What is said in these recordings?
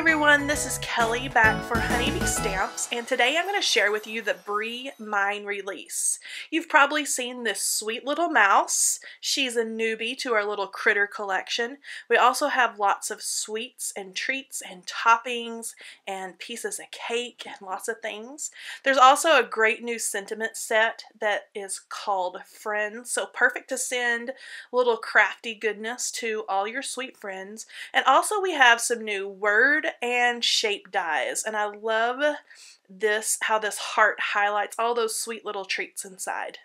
everyone, this is Kelly back for Honeybee Stamps, and today I'm going to share with you the Brie Mine Release. You've probably seen this sweet little mouse. She's a newbie to our little critter collection. We also have lots of sweets and treats and toppings and pieces of cake and lots of things. There's also a great new sentiment set that is called Friends, so perfect to send little crafty goodness to all your sweet friends. And also we have some new word and shape dies, and I love this, how this heart highlights all those sweet little treats inside.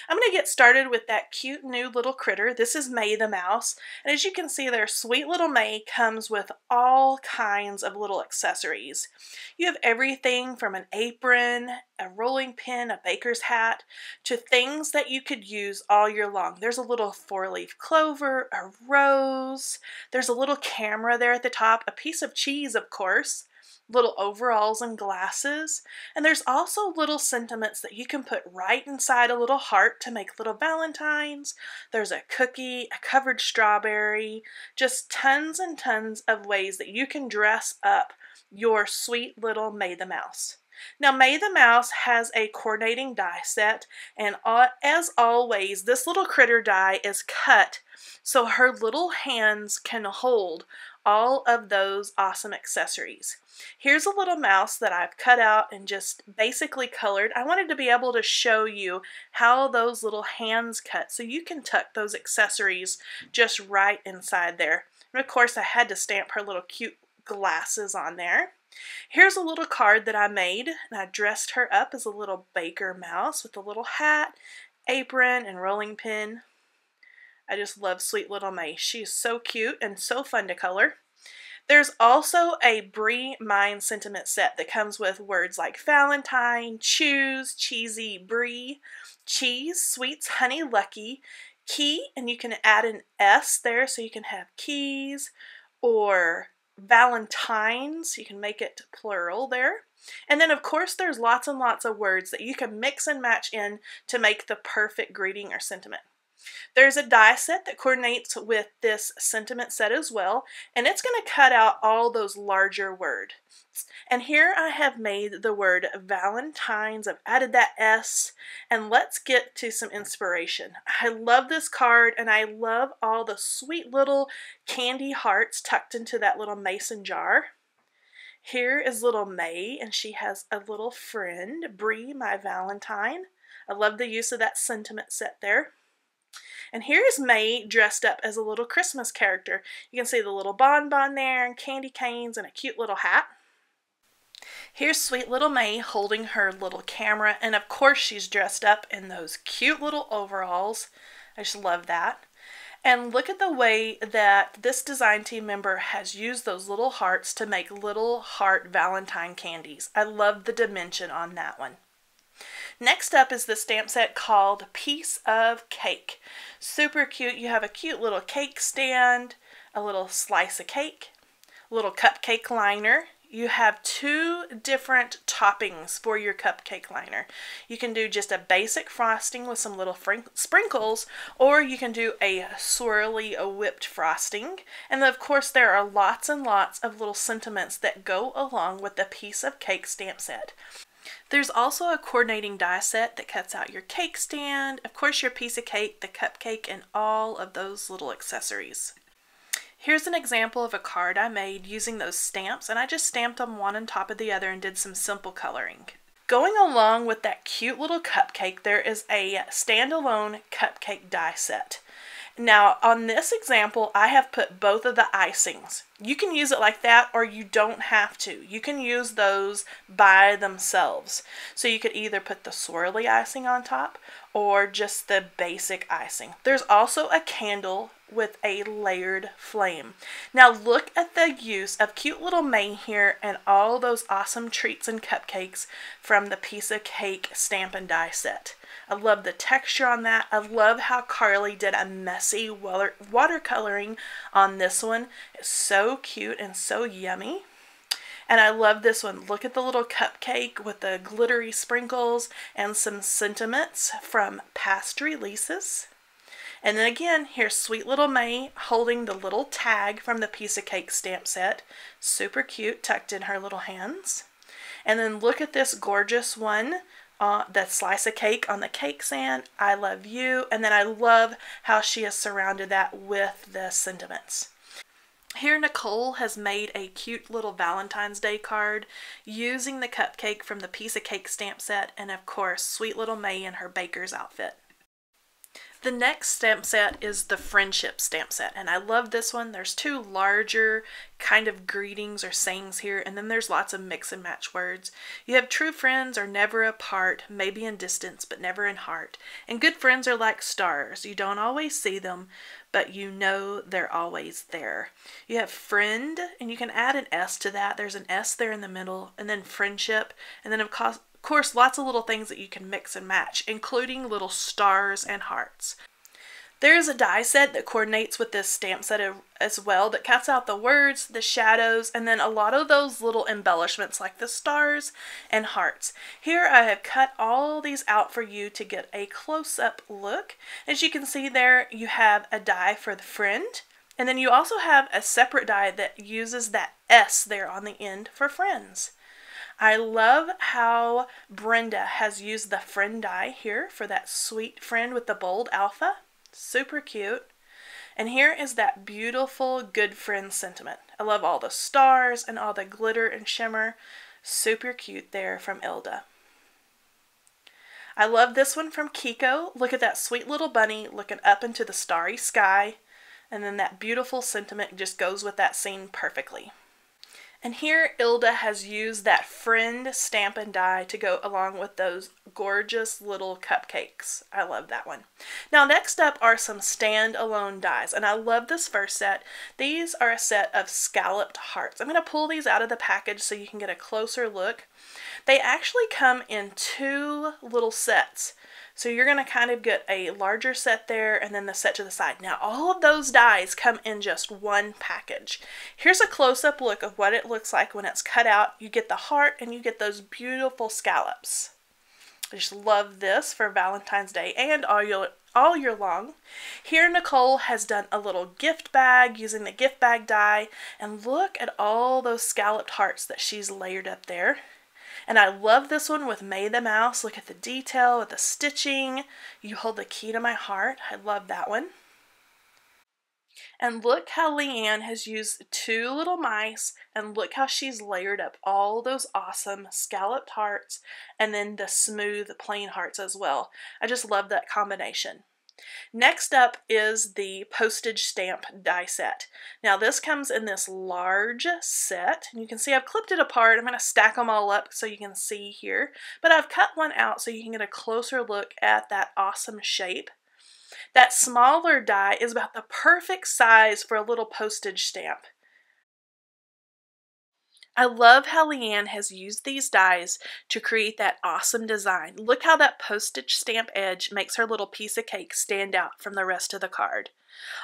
I'm going to get started with that cute new little critter. This is May the mouse, and as you can see there, sweet little May comes with all kinds of little accessories. You have everything from an apron, a rolling pin, a baker's hat, to things that you could use all year long. There's a little 4-leaf clover, a rose, there's a little camera there at the top, a piece of cheese, of course, little overalls and glasses, and there's also little sentiments that you can put right inside a little heart to make little valentines. There's a cookie, a covered strawberry, just tons and tons of ways that you can dress up your sweet little May the Mouse. Now, May the Mouse has a coordinating die set, and as always, this little critter die is cut so her little hands can hold all of those awesome accessories. Here's a little mouse that I've cut out and just basically colored. I wanted to be able to show you how those little hands cut so you can tuck those accessories just right inside there. And of course I had to stamp her little cute glasses on there. Here's a little card that I made, and I dressed her up as a little baker mouse with a little hat, apron, and rolling pin. I just love sweet little May. She's so cute and so fun to color. There's also a Brie Mine sentiment set that comes with words like Valentine, choose, cheesy, Brie, cheese, sweets, honey, lucky, key, and you can add an S there so you can have keys, or Valentines, you can make it plural there. And then of course there's lots and lots of words that you can mix and match in to make the perfect greeting or sentiment. There's a die set that coordinates with this sentiment set as well, and it's going to cut out all those larger words. And here I have made the word Valentines. I've added that S, and let's get to some inspiration. I love this card, and I love all the sweet little candy hearts tucked into that little mason jar. Here is little May, and she has a little friend, Brie, my Valentine. I love the use of that sentiment set there. And here's May dressed up as a little Christmas character. You can see the little bonbon there and candy canes and a cute little hat. Here's sweet little May holding her little camera, and of course she's dressed up in those cute little overalls. I just love that. And look at the way that this design team member has used those little hearts to make little heart Valentine candies. I love the dimension on that one. Next up is the stamp set called Piece of Cake. Super cute. You have a cute little cake stand, a little slice of cake, a little cupcake liner. You have two different toppings for your cupcake liner. You can do just a basic frosting with some little sprinkles, or you can do a swirly whipped frosting. And of course there are lots and lots of little sentiments that go along with the Piece of Cake stamp set. There's also a coordinating die set that cuts out your cake stand, of course your piece of cake, the cupcake, and all of those little accessories. Here's an example of a card I made using those stamps, and I just stamped them one on top of the other and did some simple coloring. Going along with that cute little cupcake, there is a standalone cupcake die set. Now, on this example, I have put both of the icings. You can use it like that, or you don't have to. You can use those by themselves. So you could either put the swirly icing on top, or just the basic icing. There's also a candle with a layered flame. Now look at the use of cute little May here and all those awesome treats and cupcakes from the Piece of Cake stamp and die set. I love the texture on that. I love how Carly did a messy watercoloring on this one. It's so cute and so yummy. And I love this one. Look at the little cupcake with the glittery sprinkles and some sentiments from past releases. And then again, here's sweet little May holding the little tag from the piece of cake stamp set. Super cute, tucked in her little hands. And then look at this gorgeous one, that slice of cake on the cake stand. I love you. And then I love how she has surrounded that with the sentiments. Here Nicole has made a cute little Valentine's Day card using the cupcake from the piece of cake stamp set, and of course sweet little May in her baker's outfit. The next stamp set is the friendship stamp set, and I love this one. There's two larger kind of greetings or sayings here, and then there's lots of mix and match words. You have true friends are never apart, maybe in distance, but never in heart. And good friends are like stars. You don't always see them, but you know they're always there. You have friend, and you can add an S to that. There's an S there in the middle, and then friendship, and then of course, lots of little things that you can mix and match, including little stars and hearts. There is a die set that coordinates with this stamp set as well that cuts out the words, the shadows, and then a lot of those little embellishments like the stars and hearts. Here I have cut all these out for you to get a close-up look. As you can see there, you have a die for the friend, and then you also have a separate die that uses that S there on the end for friends. I love how Brenda has used the friend die here for that sweet friend with the bold alpha. Super cute. And here is that beautiful good friend sentiment. I love all the stars and all the glitter and shimmer. Super cute there from Ilda. I love this one from Kiko. Look at that sweet little bunny looking up into the starry sky. And then that beautiful sentiment just goes with that scene perfectly. And here Ilda has used that friend stamp and die to go along with those gorgeous little cupcakes. I love that one. Now next up are some standalone dies, and I love this first set. These are a set of scalloped hearts. I'm going to pull these out of the package so you can get a closer look. They actually come in two little sets. So you're going to kind of get a larger set there and then the set to the side. Now all of those dies come in just one package. Here's a close-up look of what it looks like when it's cut out. You get the heart and you get those beautiful scallops. I just love this for Valentine's Day and all year long. Here Nicole has done a little gift bag using the gift bag die, and look at all those scalloped hearts that she's layered up there. And I love this one with May the Mouse. Look at the detail with the stitching. You hold the key to my heart. I love that one. And look how Leanne has used two little mice, and look how she's layered up all those awesome scalloped hearts and then the smooth plain hearts as well. I just love that combination. Next up is the postage stamp die set. Now this comes in this large set, and you can see I've clipped it apart. I'm going to stack them all up so you can see here, but I've cut one out so you can get a closer look at that awesome shape. That smaller die is about the perfect size for a little postage stamp. I love how Leanne has used these dies to create that awesome design. Look how that postage stamp edge makes her little piece of cake stand out from the rest of the card.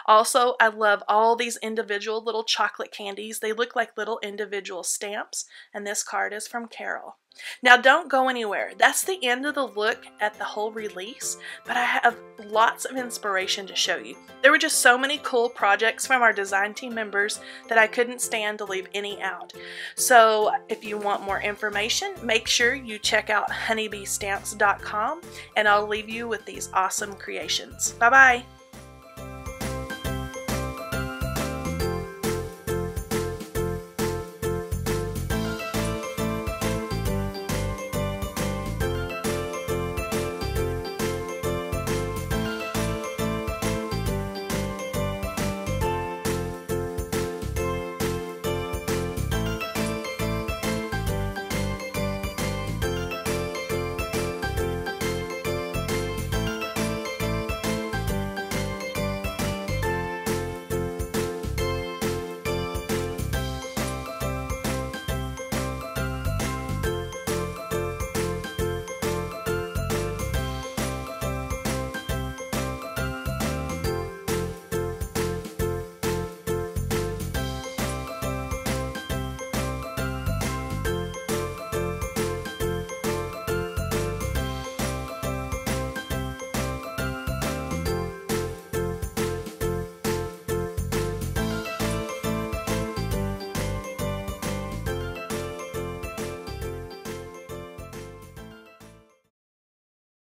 Also, I love all these individual little chocolate candies. They look like little individual stamps, and this card is from Carol. Now don't go anywhere. That's the end of the look at the whole release, but I have lots of inspiration to show you. There were just so many cool projects from our design team members that I couldn't stand to leave any out. So if you want more information, make sure you check out honeybeestamps.com, and I'll leave you with these awesome creations. Bye-bye!